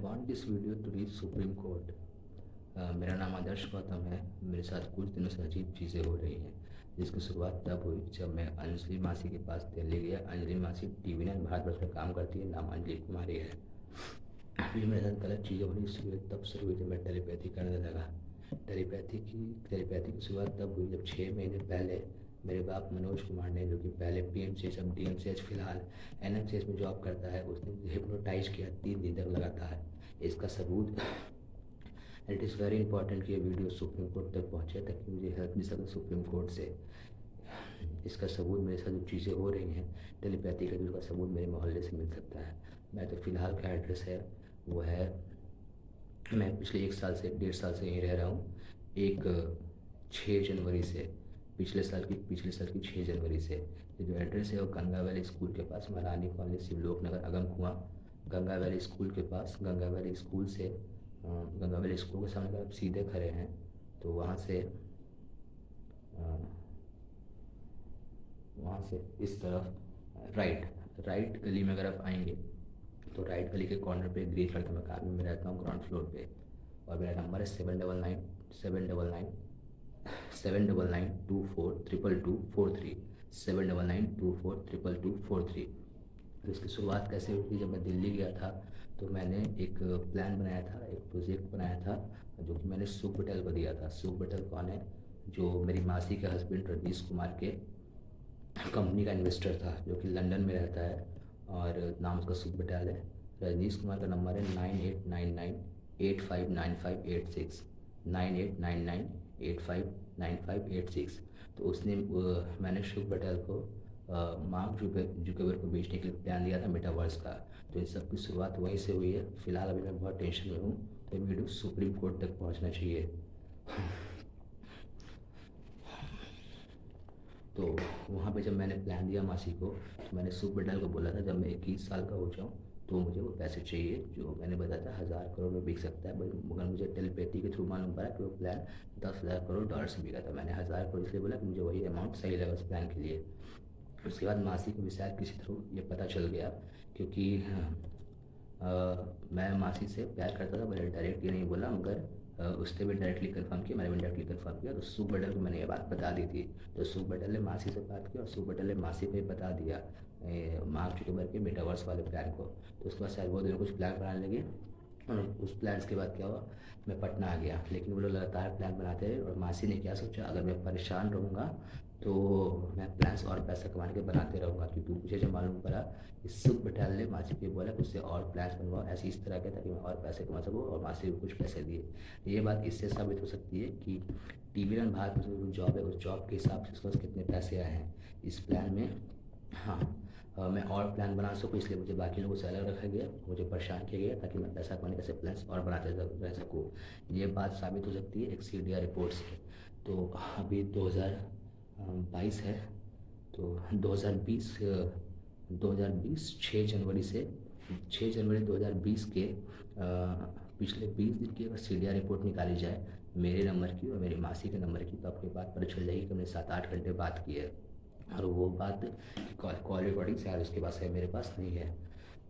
want this video to reach supreme court. मेरा नाम आदर्श गौतम है। मेरे साथ कुछ दिनों से अजीब चीज़ें हो रही हैं, जिसकी शुरुआत तब हुई जब मैं अंजलि मासी के पास दिल्ली गया। अंजलि मासी TV9 भारतवर्ष में काम करती है, नाम अंजलि कुमारी है। अभी मेरे साथ गलत चीज़ें हो रही तब शुरू हुई जब मैं टेलीपैथी करने लगा। टेलीपैथी की शुरुआत तब हुई जब 6 महीने पहले मेरे बाप मनोज कुमार ने, जो कि पहले PMCH अब DMCH फिलहाल NMCH में जॉब करता है, उसने मुझे हिप्नोटाइज किया 3 दिन तक लगातार। इसका सबूत इट इज़ वेरी इंपॉर्टेंट कि ये वीडियो सुप्रीम कोर्ट तक पहुँचे ताकि मुझे हेल्प मिल सके सुप्रीम कोर्ट से। इसका सबूत मेरे साथ जो चीज़ें हो रही हैं टेलीपैथी का, जिसका सबूत मेरे मोहल्ले से मिल सकता है। मैं तो फ़िलहाल का एड्रेस है वो है, मैं पिछले 1.5 साल से यहीं रह रहा हूँ। 6 जनवरी से पिछले साल की 6 जनवरी से ये जो एड्रेस है वो गंगा वैली स्कूल के पास, महारानी कॉलोनी, शिवलोक नगर, अगम कुआं, गंगा वैली स्कूल के पास। गंगा वैली स्कूल के सामने अगर आप सीधे खड़े हैं तो वहाँ से इस तरफ राइट गली में अगर आप आएंगे तो राइट गली के कॉर्नर पे ग्रीन कलर का मकान में मैं रहता हूँ, ग्राउंड फ्लोर पे। और मेरा नंबर है 799242243 799242243। तो इसकी शुरुआत कैसे हुई थी? जब मैं दिल्ली गया था तो मैंने एक प्लान बनाया था, एक प्रोजेक्ट बनाया था, जो कि मैंने सुख पटेल को दिया था। सुख पटेल कौन है? जो मेरी मासी के हस्बैंड रजनीश कुमार के कंपनी का इन्वेस्टर था, जो कि लंदन में रहता है और नाम उसका सुख पटेल है। रजनीश कुमार का नंबर है 9899859586 9899859586। तो उसने मैंने सुख पटेल को मार्क जुकरबर्ग को बेचने के लिए प्लान दिया था मेटावर्स का। तो इन सब की शुरुआत वहीं से हुई है। फिलहाल अभी मैं बहुत टेंशन में हूँ, तो ये वीडियो सुप्रीम कोर्ट तक पहुँचना चाहिए। तो वहाँ पे जब मैंने प्लान दिया मासी को, तो मैंने सुख पटेल को बोला था जब मैं 21 साल का हो जाऊँ तो मुझे वो पैसे चाहिए, जो मैंने बताया था 1000 करोड़ में बिक सकता है। मगर मुझे टेलीपैथी के थ्रू मालूम पड़ा कि वो प्लान 10,000 करोड़ डॉलर में बिका था। मैंने 1000 करोड़ इसलिए बोला कि मुझे वही अमाउंट सही लगा उस प्लान के लिए। उसके बाद मासी को भी शायद किसी थ्रू ये पता चल गया, क्योंकि मैं मासी से प्यार करता था। मैंने डायरेक्ट ये नहीं बोला, मगर उसने भी डायरेक्टली कंफर्म किया, मैंने भी डायरेक्टली कंफर्म किया। तो सुख पटेल को मैंने ये बात बता दी थी। तो सुख पटेल ने मासी से बात की और सुख पटेल ने मासी को ही बता दिया मार्क जुकरबर्ग के मेटावर्स वाले प्लान को। तो उसके बाद शायद वो दोनों कुछ प्लान बनाने लगे और उस प्लान्स के बाद क्या हुआ, मैं पटना आ गया। लेकिन वो लोग लगातार प्लान बनाते रहे और मासी ने क्या सोचा, अगर मैं परेशान रहूँगा तो मैं प्लान्स और पैसा कमाने के बनाते रहूँगा। क्योंकि मुझे जब मालूम पड़ा कि सुख पटेल ने मासी को बोला कि उससे और प्लान्स बनवाओ ऐसे इस तरह के, ताकि मैं और पैसे कमा सकूँ, और मासी को कुछ पैसे दिए। ये बात इससे साबित हो सकती है कि TV9 भारत में जो जॉब है, उस जॉब के हिसाब से उसके पास कितने पैसे आए हैं इस प्लान में। हाँ, मैं और प्लान बना सकूँ, इसलिए मुझे बाकी लोगों से अलग रखा गया, मुझे परेशान किया गया ताकि मैं पैसा कमाने के ऐसे प्लान्स और बनाते रह सकूँ। ये बात साबित हो सकती है एक CDR रिपोर्ट से। तो अभी 2022 है, तो 2020 6 जनवरी 2020 के पिछले 20 दिन की अगर CDR रिपोर्ट निकाली जाए मेरे नंबर की और मेरी मासी के नंबर की, तो आपको बात पता चल जाएगी कि हमने 7-8 घंटे बात की है। और वो बात कॉल रिकॉर्डिंग शायद उसके पास है, मेरे पास नहीं है।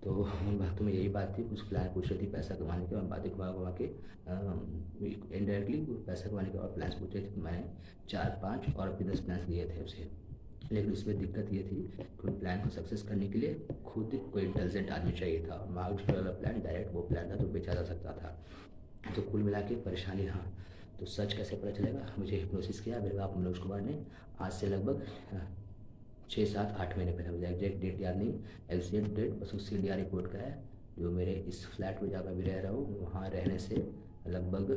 तो उन बातों में यही बात थी, कुछ प्लान पूछ रही थी पैसा कमाने के, और बातें घुमा के इनडायरेक्टली पैसा कमाने के और प्लान्स पूछ रहे थे। तो मैंने 4-5 और भी 10 प्लान्स दिए थे उसे। लेकिन उसमें दिक्कत ये थी कि उन प्लान को सक्सेस करने के लिए खुद कोई इंटेलिजेंट आदमी चाहिए था। मार्क जुकरबर्ग वाला प्लान डायरेक्ट वो प्लान था जो बेचा जा सकता था। तो कुल मिला के परेशानी। हाँ, तो सच कैसे पता चलेगा? मुझे हिप्नोसिस किया मेरे बाप मनोज कुमार ने, आज से लगभग 6-7-8 महीने पहले। मुझे एग्जैक्ट डेट याद नहीं, एग्जैक्ट डेट बस उस CDR रिपोर्ट का है। जो मेरे इस फ्लैट में जहाँ मैं भी रह रहा हूँ, वहाँ रहने से लगभग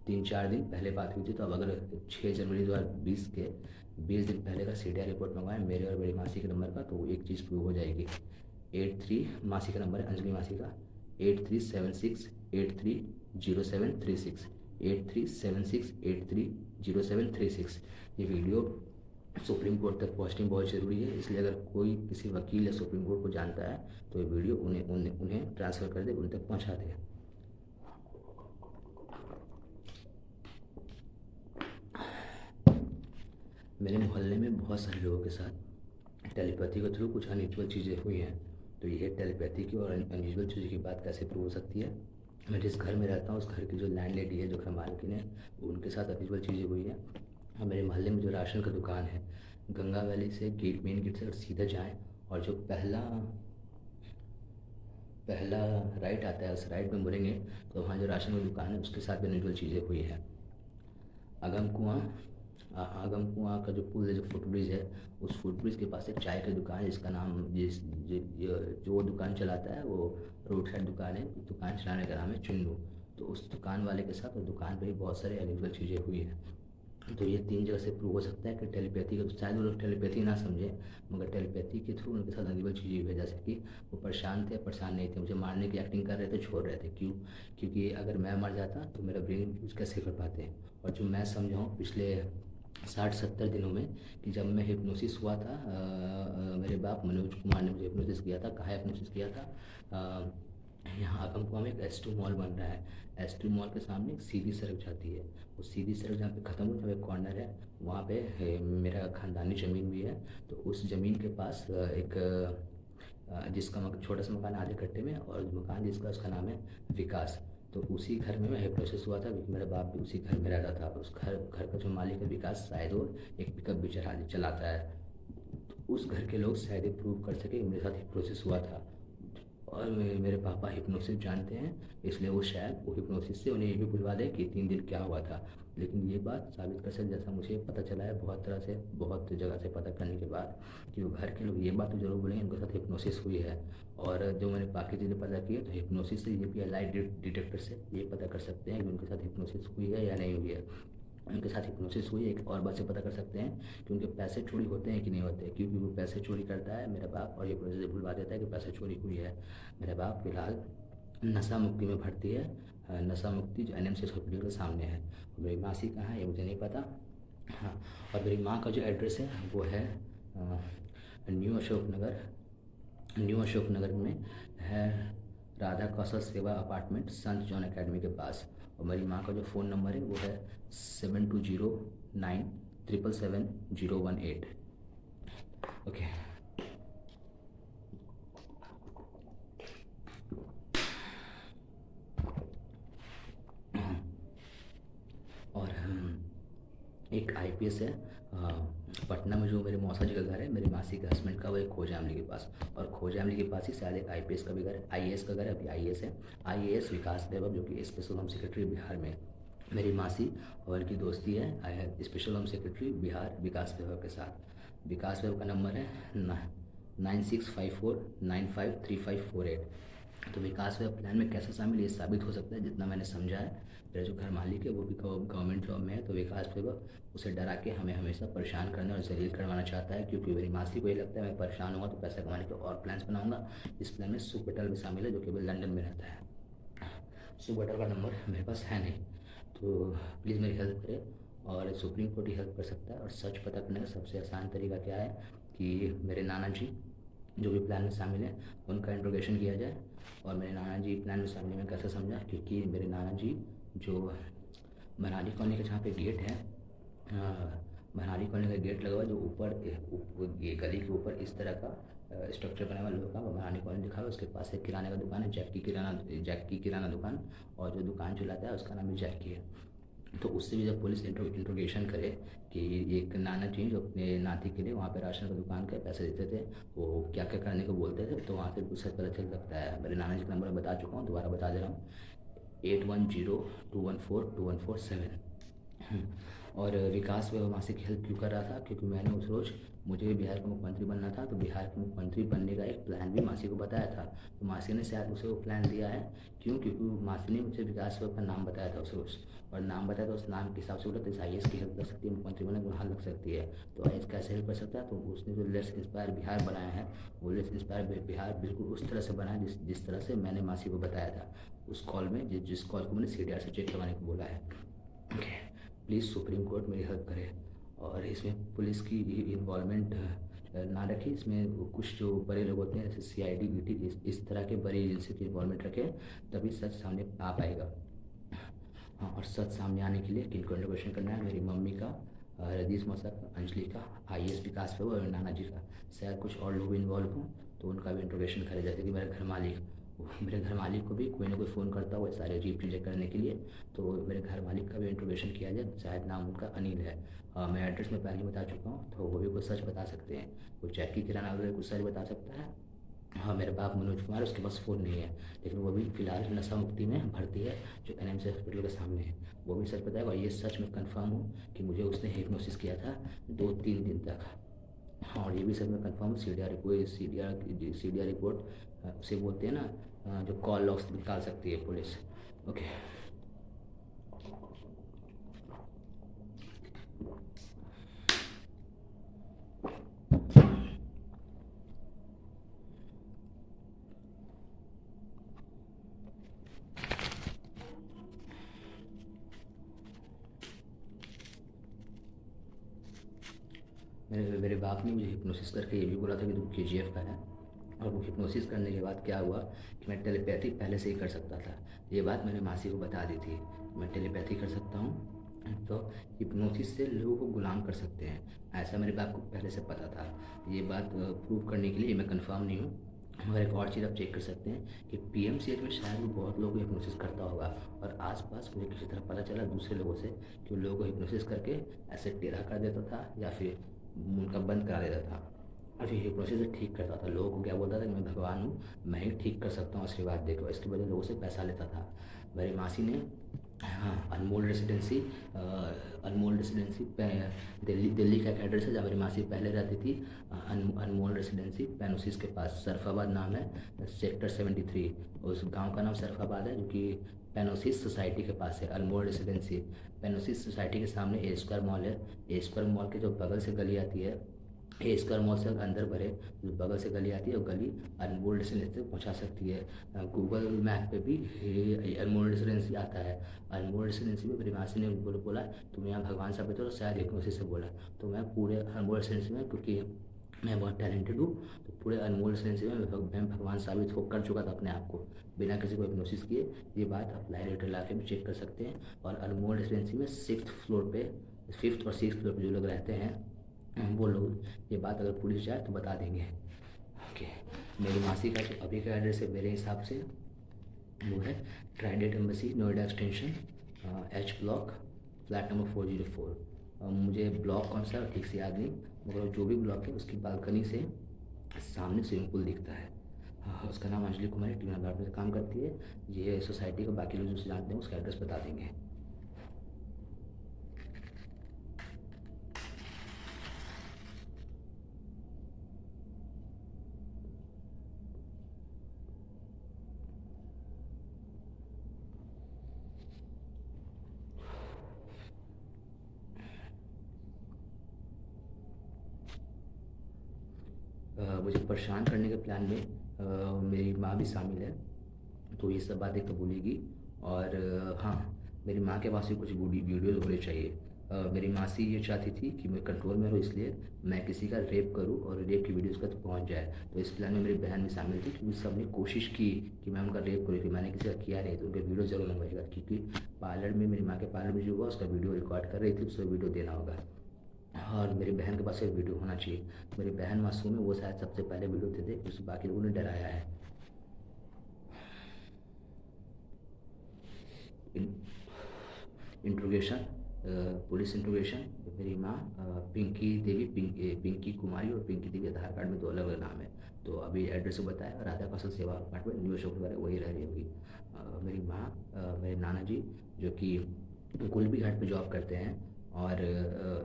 3-4 दिन पहले बात हुई थी। तो अब अगर 6 जनवरी 2020 के 20 दिन पहले का CDR रिपोर्ट मंगवाएं मेरे और मेरी मासी के नंबर का, तो वो एक चीज़ प्रूव हो जाएगी। 83 मासी का नंबर है, अंजलि मासी का, 8376830736 8376830736। ये वीडियो सुप्रीम कोर्ट तक पहुंचनी बहुत ज़रूरी है, इसलिए अगर कोई किसी वकील या सुप्रीम कोर्ट को जानता है तो ये वीडियो उन्हें ट्रांसफ़र कर दे, उन तक पहुंचा दे। मेरे मोहल्ले में बहुत सारे लोगों के साथ टेलीपैथी के थ्रू कुछ अनयूजुअल चीज़ें हुई हैं। तो ये टेलीपैथी की और अनयूजुअल चीज़ों की बात कैसे प्रूव हो सकती है। मैं जिस घर में रहता हूँ उस घर की जो लैंड लेडी है, जो घर मालकिन है, उनके साथ अनयूजुअल चीज़ें हुई हैं। और मेरे मोहल्ले में जो राशन का दुकान है, गंगा वैली से गेट, मेन गेट से अगर सीधा जाएँ और जो पहला पहला राइट आता है, उस राइट में मुड़ेंगे तो वहाँ जो राशन की दुकान है उसके साथ भी अनयूजुअल चीज़ें हुई हैं। आगम कुआँ आगम कुआँ का जो पुल है, जो फुटब्रिज है, उस फुटब्रिज के पास एक चाय की दुकान है जिसका नाम जो दुकान चलाता है वो रोड साइड दुकान है, उस दुकान चलाने का नाम है चुन्नू। तो उस दुकान वाले के साथ उस दुकान पे भी बहुत सारे अनयूजुअल चीज़ें हुई हैं। तो ये 3 जगह से प्रूव हो सकता है कि टेलीपैथी का, शायद वो लोग टेलीपैथी ना समझें, मगर टेलीपैथी के थ्रू उनके साथ अनयूजुअल चीज़ें हुई है। जैसे कि वो परेशान थे, परेशान नहीं थे, मुझे मारने की एक्टिंग कर रहे थे, छोड़ रहे थे। क्यों? क्योंकि अगर मैं मर जाता तो मेरा ब्रेन यूज़ कैसे कर पाते। और जो मैं समझा हूँ पिछले 60-70 दिनों में, कि जब मैं हिप्नोसिस हुआ था, मेरे बाप मनोज कुमार ने मुझे हिप्नोसिस किया था। कहाँ हिप्नोसिस किया था? यहाँ आगमकुआ में एक S2 मॉल बन रहा है। S2 मॉल के सामने एक सीधी सड़क जाती है। वो सीधी सड़क जहाँ पे ख़त्म हुई, जहाँ एक कॉर्नर है, वहाँ पे मेरा ख़ानदानी ज़मीन भी है। तो उस ज़मीन के पास जिसका छोटा सा मकान आधे कट्टे में, और मकान जिसका, उसका नाम है विकास। तो उसी घर में मैं हिप्नोसिस हुआ था, क्योंकि मेरा बाप भी उसी घर में रहता था। उस घर का जो मालिक है विकास, शायद वो एक पिकअप भी चलाता है। तो उस घर के लोग शायद ये प्रूव कर सके कि मेरे साथ हिप्नोसिस हुआ था। और मेरे पापा हिप्नोसिस जानते हैं, इसलिए वो शायद वो हिप्नोसिस से उन्हें ये भी बुलवा दें कि 3 दिन क्या हुआ था। लेकिन ये बात साबित कर सकते, जैसा मुझे पता चला है बहुत तरह से, बहुत जगह से पता करने के बाद, कि वो घर के लोग ये बात तो ज़रूर बोलेंगे उनके साथ हिप्नोसिस हुई है। और जो मैंने बाकी चीज़ें पता की है, तो हिप्नोसिस से, ये लाइट डिटेक्टर से ये पता कर सकते हैं कि उनके साथ हिप्नोसिस हुई है या नहीं हुई है। उनके साथ हिप्नोसिस हुई है, एक और बात से पता कर सकते हैं कि उनके पैसे चोरी होते हैं कि नहीं होते, क्योंकि वो पैसे चोरी करता है मेरा बाप, और हिप्नोसिस से भुलवा देता है कि पैसे चोरी हुई है। मेरा बाप फिलहाल नशा मुक्ति में भर्ती है, नशा मुक्ति जो NMCH हॉस्पिटल के सामने है। मेरी मासी कहाँ है ये मुझे नहीं पता। हाँ, और मेरी माँ का जो एड्रेस है वो है न्यू अशोक नगर, में है, राधा कौशल सेवा अपार्टमेंट, संत जॉन अकेडमी के पास। और मेरी माँ का जो फ़ोन नंबर है वो है 7209777018। ओके। और एक IPS है पटना में, जो मेरे मौसा जी का घर है, मेरे मासी के हस्बैंड का, वो एक खोजामली के पास। और खोजामली के पास ही शायद एक IPS का भी घर है, IAS का घर है, अभी IAS है, IAS विकास वैभव, जो कि स्पेशल होम सेक्रेटरी बिहार में। मेरी मासी और उनकी दोस्ती है स्पेशल होम सेक्रेटरी बिहार विकास वैभव के साथ। विकास वैभव का नंबर है 9654953548। तो विकास वैभव प्लान में कैसे शामिल, ये साबित हो सकता है जितना मैंने समझा है। मेरा जो घर मालिक है वो भी गवर्नमेंट जॉब में है, तो विकास वैभव उसे डरा के हमें हमेशा परेशान करने और जलील करवाना चाहता है, क्योंकि मेरी मासी को ये लगता है मैं परेशान होगा तो पैसा कमाने के और प्लान्स बनाऊंगा। इस प्लान में सुख पटेल भी शामिल है, जो केवल लंदन में रहता है। सुख पटेल का नंबर मेरे पास है नहीं, तो प्लीज़ मेरी हेल्प करें। और सुप्रीम कोर्ट ही हेल्प कर सकता है। और सच पता करने का सबसे आसान तरीका क्या है कि मेरे नाना जी जो भी प्लान में शामिल हैं उनका इंट्रोगेशन किया जाए। और मेरे नाना जी प्लान में शामिल में कैसे समझा, क्योंकि मेरे नाना जी जो मनाली कॉलोनी का जहाँ पे गेट है, मनाली कॉलोनी का गेट लगा हुआ, जो ये गली के ऊपर इस तरह का स्ट्रक्चर बना हुआ लोगों का, मनाली कॉलोनी लिखा हुआ, उसके पास एक किराने का दुकान है, जैक की किराना दुकान। और जो दुकान चलाता है उसका नाम भी जैक की है। तो उससे भी जब पुलिस इंट्रोगेशन करे कि एक नाना जी जो अपने नाती के लिए वहाँ पे राशन का दुकान के पैसे देते थे, वो क्या क्या करने को बोलते थे, तो वहाँ से कुछ पता चल सकता है। मेरे नाना जी का नंबर बता चुका हूँ, दोबारा बता दे रहा हूँ, 8102142147। और विकास वह मासी की हेल्प क्यों कर रहा था, क्योंकि मैंने उस रोज़, मुझे भी बिहार का मुख्यमंत्री बनना था, तो बिहार के मुख्यमंत्री बनने का एक प्लान भी मासी को बताया था। तो मासी ने शायद उसे वो प्लान दिया है। क्यों? क्योंकि मासी ने मुझे विकास वह का नाम बताया था उस रोज़, और नाम बताया था, उस नाम के हिसाब से बोला तो IAS की हेल्प कर सकती है, मुख्यमंत्री बनने को वहाँ लग सकती है। तो IAS कैसे हेल्प कर सकता है, तो उसने जो लेट्स इंस्पायर बिहार बनाया है, वो लेट्स इंस्पायर बिहार बिल्कुल उस तरह से बना है जिस तरह से मैंने मासी को बताया था उस कॉल में, जिस कॉल को मैंने CDR से चेक करवाने को बोला है। ओके, प्लीज़ सुप्रीम कोर्ट मेरी हेल्प करे। और इसमें पुलिस की इन्वॉल्वमेंट ना रखें, इसमें कुछ जो बड़े लोग होते हैं जैसे CID ED इस तरह के बड़ी एजेंसी की इन्वॉल्वमेंट रखें, तभी सच सामने आ पाएगा। हाँ, और सच सामने आने के लिए किनको इंट्रोगेशन करना है, मेरी मम्मी का, रदीस मौसा का, अंजलि का, आईएएस विकास पे और नाना जी का, शायद कुछ और लोग भी इन्वॉल्व हों तो उनका भी इंट्रोगेशन करें। जैसे कि मेरे घर मालिक को भी कोई ना कोई फ़ोन करता हो सारे रिप्रेजेंट करने के लिए, तो मेरे घर मालिक का भी इंट्रोगेशन किया जाए। शायद नाम उनका अनिल है। मैं एड्रेस में पहले ही बता चुका हूँ, तो वो भी कुछ सच बता सकते हैं। वो जैकी किराना वाले कुछ सच बता सकता है। हाँ, मेरे बाप मनोज कुमार, उसके पास फ़ोन नहीं है, लेकिन वो भी फ़िलहाल नशा मुक्ति में भर्ती है, जो एनएमसी हॉस्पिटल के सामने है। वो भी सच बताएगा और ये सच मैं कंफर्म हूँ कि मुझे उसने हिप्नोसिस किया था 2-3 दिन तक। हाँ, और ये भी सच में कंफर्म हूँ। सीडीआर रिपोर्ट उसे बोलते हैं ना, जो कॉल लॉग्स निकाल सकती है पुलिस। ओके। मेरे मेरे बाप ने मुझे हिप्नोसिस करके ये भी बोला था कि तू केजीएफ का है। और वो हिप्नोसिस करने के बाद क्या हुआ कि मैं टेलीपैथी पहले से ही कर सकता था। ये बात मैंने मासी को बता दी थी, मैं टेलीपैथी कर सकता हूँ, तो हिप्नोसिस से लोगों को गुलाम कर सकते हैं, ऐसा मेरे बाप को पहले से पता था। ये बात प्रूव करने के लिए मैं कंफर्म नहीं हूँ, मगर एक और चीज़ आप चेक कर सकते हैं कि पीएमसीएच में शायद वो बहुत लोगों को हिप्नोसिस करता होगा। और आसपास मुझे किसी तरह पता चला दूसरे लोगों से कि वो लोगों को हिप्नोसिस करके ऐसे टेढ़ा कर देता था या फिर उनका बंद करा देता था, और फिर हिप्नोसिस से ठीक करता था। लोगों को क्या बोलता था कि मैं भगवान हूँ, मैं ही ठीक कर सकता हूँ, आशीर्वाद देकर। इसकी वजह लोगों से पैसा लेता था। मेरी मासी ने, हाँ, अनमोल रेसिडेंसी दिल्ली दिल्ली का एक एड्रेस है जहाँ मेरी मासी पहले रहती थी। अनमोल रेसिडेंसी पैनोसिस के पास, सरफाबाद नाम है, सेक्टर 73। उस गांव का नाम सरफाबाद है, जो कि पैनोसिस सोसाइटी के पास है। अनमोल रेसिडेंसी पैनोसिस सोसाइटी के सामने ए स्क्वायर मॉल है। ए स्क्वायर मॉल के जो बगल से गली आती है, ए स्क्वायर मॉल से अंदर बढ़े जो बगल से गली आती है, वो गली अनमोल रेसिडेंसी तक पहुँचा सकती है। गूगल मैप पे भी अनमोल रेसिडेंसी आता है। अनमोल रेसिडेंसी में मेरी मासी ने बोला तुम यहाँ भगवान साबित हो, तो शायद हिप्नोसिस से बोला। तो मैं पूरे अनमोल रेसिडेंसी में, क्योंकि मैं बहुत टैलेंटेड हूँ, तो पूरे अनमोल रेसिडेंसी में मैं भगवान साबित हो कर चुका था अपने आप को, बिना किसी को हिप्नोसिस किए। ये बात आप लाइट इलाके में चेक कर सकते हैं। और अनमोल रेसिडेंसी में 6th फ्लोर पे, 5th और 6th फ्लोर पे जो लोग रहते हैं वो लोग, ये बात अगर पुलिस जाए तो बता देंगे। ओके। मेरी मासी का जो अभी का एड्रेस है मेरे हिसाब से वो है Trident embassy, Noida extension, H block, flat number 404। मुझे ब्लॉक कौन सा ठीक से याद नहीं, मगर जो भी ब्लॉक है उसकी बालकनी से सामने स्विमिंग पूल दिखता है। हाँ, उसका नाम अंजलि कुमारी, टीना गार्ड में काम करती है। ये सोसाइटी का बाकी लोग जो जानते हैं उसका एड्रेस बता देंगे। मुझे परेशान करने के प्लान में मेरी माँ भी शामिल है, तो ये सब बातें तो भूलेगी। और हाँ, मेरी माँ के पास भी कुछ वीडियोज़ होने चाहिए। मेरी मासी ये चाहती थी कि मैं कंट्रोल में रहूँ, इसलिए मैं किसी का रेप करूँ और रेप की वीडियोज़ तक पहुँच जाए। तो इस प्लान में मेरी बहन भी शामिल थी, क्योंकि सबने कोशिश की कि मैं उनका रेप करूँ, कि मैंने किसी का किया नहीं, तो उनके वीडियो ज़रूर मंगवाएगा। क्योंकि पार्लर में, मेरी माँ के पार्लर में जो हुआ उसका वीडियो रिकॉर्ड कर रही थी, उसका वीडियो देना होगा। और मेरी बहन के पास एक वीडियो होना चाहिए। मेरी बहन मासूम है, वो शायद सबसे पहले वीडियो दे दे, उस बाकी लोगों ने डराया है। Interrogation, police interrogation. मेरी माँ पिंकी देवी, पिंकी कुमारी और पिंकी देवी, आधार कार्ड में 2 अलग अलग नाम है। तो अभी एड्रेस बताया, राधा कौशल सेवा अपार्टमेंट, न्यू अशोक नगर, वही रह रही होगी। मेरी माँ, मेरे नाना जी जो कि कुलबी घाट पे जॉब करते हैं, और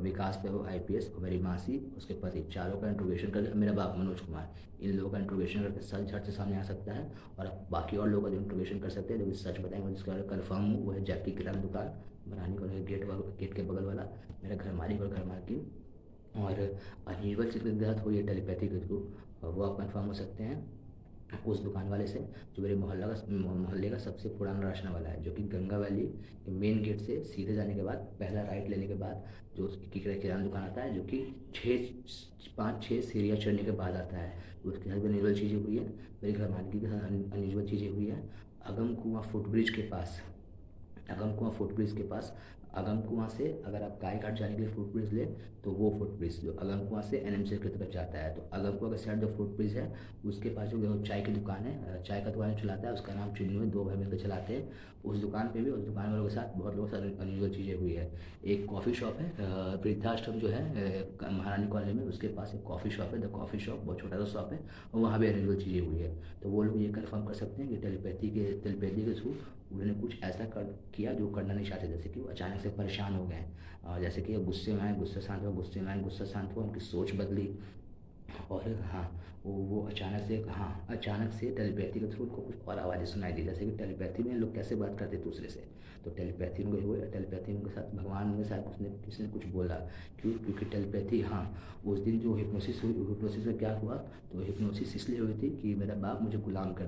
विकास पे वो आईपीएस, और मेरी मासी उसके पति, चारों का इंट्रोगेशन करके, मेरा बाप मनोज कुमार, इन लोगों का इंट्रोगेशन करके सच झट से सामने आ सकता है। और बाकी और लोगों का जो इंट्रोगेशन कर सकते हैं, जो भी सच बताएंगे, जिसका कन्फर्म हूँ, वो है जैकी किराना दुकान, बनानी को गेट के बगल वाला, मेरा घर मालिक और घर मालकिन। और अनयूजुअल चीज़ के साथ हुई है टेलीपैथी के थ्रू, वो आप कन्फर्म हो सकते हैं उस दुकान वाले से, जो मेरे मोहल्ले का सबसे पुराना राशन वाला है, जो कि गंगा वैली के मेन गेट से सीधे जाने के बाद, पहला राइट लेने के बाद जो उसकी किराना दुकान आता है, जो कि 5-6 सीढ़ियाँ चढ़ने के बाद आता है। उसके साथ भी अनयूजुअल चीज़ें हुई है, मेरे घर मालिक के साथ अनयूजुअल चीज़ें हुई है। अगम कुआं फुटब्रिज के पास, अगमकुआं से अगर आप गाय घाट जाने के लिए फुट ब्रिज लें तो वो फुट ब्रिज जो अगमकुआं से एनएमसी की तरफ जाता है, तो अगमकुआं के साइड जो फुट ब्रिज है उसके पास जो चाय की दुकान है, चाय का दुकान चलाता है, उसका नाम चुन्नू है, दो भाई मिलकर चलाते हैं। उस दुकान पे भी उस दुकान वालों के साथ बहुत लोगों के साथ अनयूजुअल चीज़ें हुई है। एक कॉफ़ी शॉप है वृद्धाश्रम जो है महारानी कॉलोनी में, उसके पास एक कॉफ़ी शॉप है, द कॉफ़ी शॉप, बहुत छोटा सा शॉप है, और वहाँ भी अनयूजुअल चीज़ें हुई है। तो वो लोग ये कन्फर्म कर सकते हैं कि टेलीपैथी के थ्रू उन्होंने कुछ ऐसा किया जो करना नहीं चाहते, जैसे कि वो अचानक से परेशान हो गए, जैसे कि गुस्से में आए गुस्सा शांत हुआ, गुस्से में आए गुस्सा शांत हुआ, उनकी सोच बदली। और हाँ, वो अचानक से टेलीपैथी के थ्रू उनको कुछ और आवाज़ें सुनाई दी, जैसे कि टेलीपैथी में लोग कैसे बात करते दूसरे से, तो टेलीपैथी उनके साथ भगवान के साथ किसी ने कुछ बोला। क्योंकि टेलीपैथी, हाँ, उस दिन जो हिप्नोसिस में क्या हुआ, तो हिप्नोसिस इसलिए हुई थी कि मेरा बाप मुझे गुलाम कर